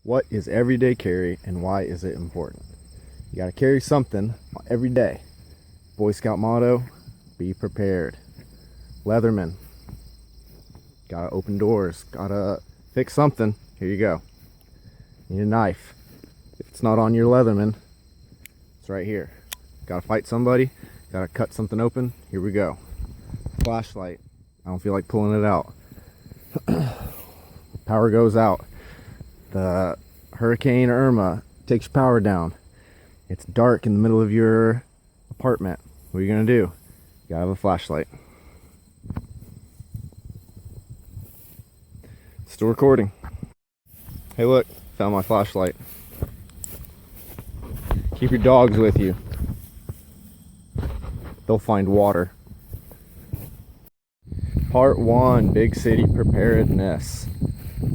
What is everyday carry and why is it important? You got to carry something every day. Boy Scout motto, be prepared. Leatherman, got to open doors, got to fix something. Here you go. Need a knife. If it's not on your Leatherman, it's right here. Got to fight somebody, got to cut something open. Here we go. Flashlight. I don't feel like pulling it out. Power goes out. The Hurricane Irma takes your power down. It's dark in the middle of your apartment. What are you gonna do? You gotta have a flashlight. Still recording. Hey look, found my flashlight. Keep your dogs with you. They'll find water. Part 1, big city preparedness.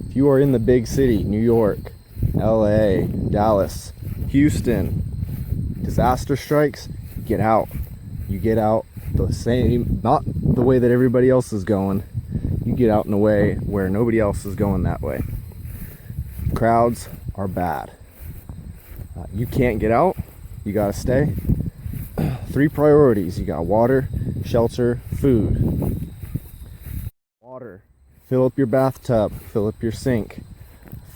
If you are in the big city, New York, LA, Dallas, Houston, disaster strikes, get out. You get out the same, not the way that everybody else is going. You get out in a way where nobody else is going that way. Crowds are bad. You can't get out, you gotta stay. 3 priorities, you got water, shelter, food. Water, fill up your bathtub, fill up your sink.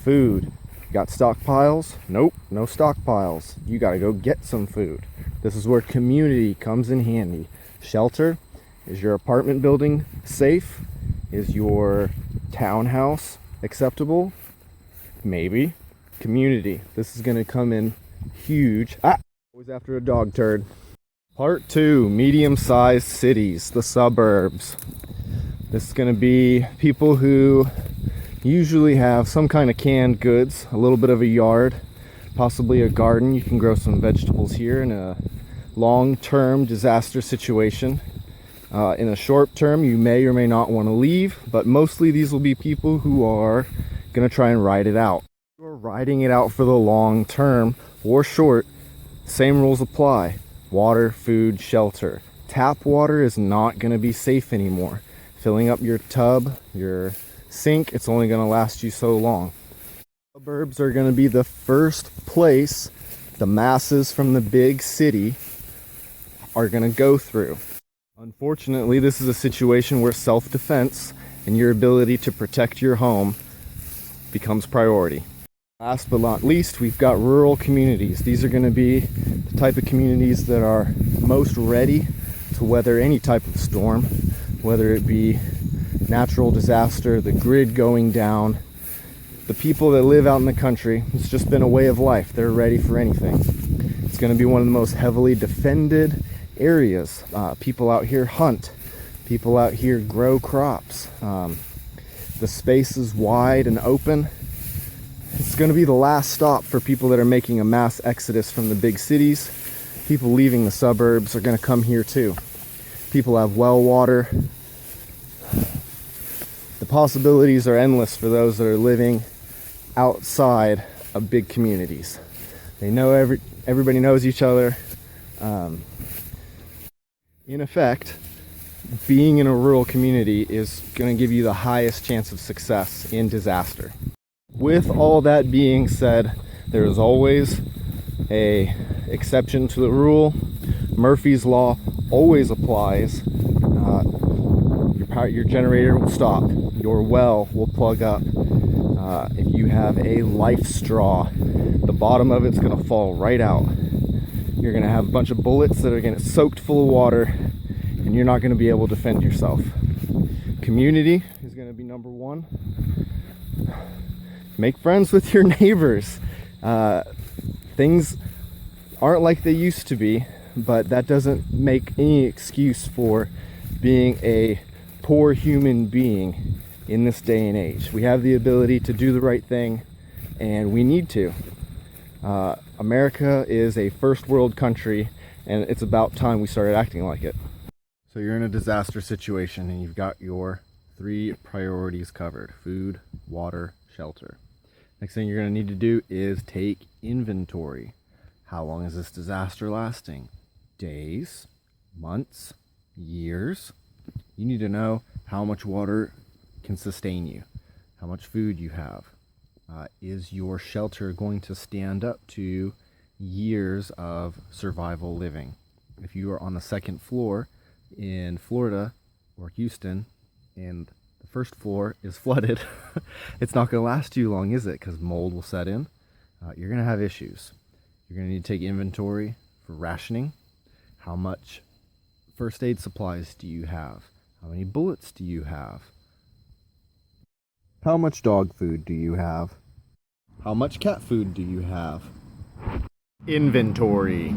Food, you got stockpiles? Nope, no stockpiles. You gotta go get some food. This is where community comes in handy. Shelter, is your apartment building safe? Is your townhouse acceptable? Maybe. Community, this is gonna come in huge. Always after a dog turd. Part 2, medium-sized cities, the suburbs. This is going to be people who usually have some kind of canned goods, a little bit of a yard, possibly a garden. You can grow some vegetables here in a long-term disaster situation. In a short term, you may or may not want to leave, but mostly these will be people who are going to try and ride it out. If you are riding it out for the long term or short, same rules apply. Water, food, shelter. Tap water is not going to be safe anymore. Filling up your tub, your sink, it's only going to last you so long. Suburbs are going to be the first place the masses from the big city are going to go through. Unfortunately, this is a situation where self-defense and your ability to protect your home becomes priority. Last but not least, we've got rural communities. These are going to be the type of communities that are most ready to weather any type of storm, whether it be natural disaster, the grid going down. The people that live out in the country, it's just been a way of life. They're ready for anything. It's going to be one of the most heavily defended areas. People out here hunt. People out here grow crops. The space is wide and open. It's going to be the last stop for people that are making a mass exodus from the big cities. People leaving the suburbs are going to come here too. People have well water. The possibilities are endless for those that are living outside of big communities. They know everybody knows each other. In effect, being in a rural community is going to give you the highest chance of success in disaster. With all that being said, there is always an exception to the rule. Murphy's Law always applies. Your generator will stop. Your well will plug up. If you have a life straw, the bottom of it's going to fall right out. You're going to have a bunch of bullets that are going to get soaked full of water, and you're not going to be able to defend yourself. Community is going to be number 1. Make friends with your neighbors. Things aren't like they used to be, but that doesn't make any excuse for being a poor human being in this day and age. We have the ability to do the right thing, and we need to. America is a first world country, and it's about time we started acting like it. So you're in a disaster situation, and you've got your 3 priorities covered: food, water, shelter. Next thing you're going to need to do is take inventory. How long is this disaster lasting? Days, months, years? You need to know how much water can sustain you, how much food you have, Is your shelter going to stand up to years of survival living? If you are on the second floor in Florida or Houston and the first floor is flooded, it's not going to last too long, is it? Because mold will set in. You're going to have issues. You're going to need to take inventory for rationing. How much first aid supplies do you have? How many bullets do you have? How much dog food do you have? How much cat food do you have? Inventory.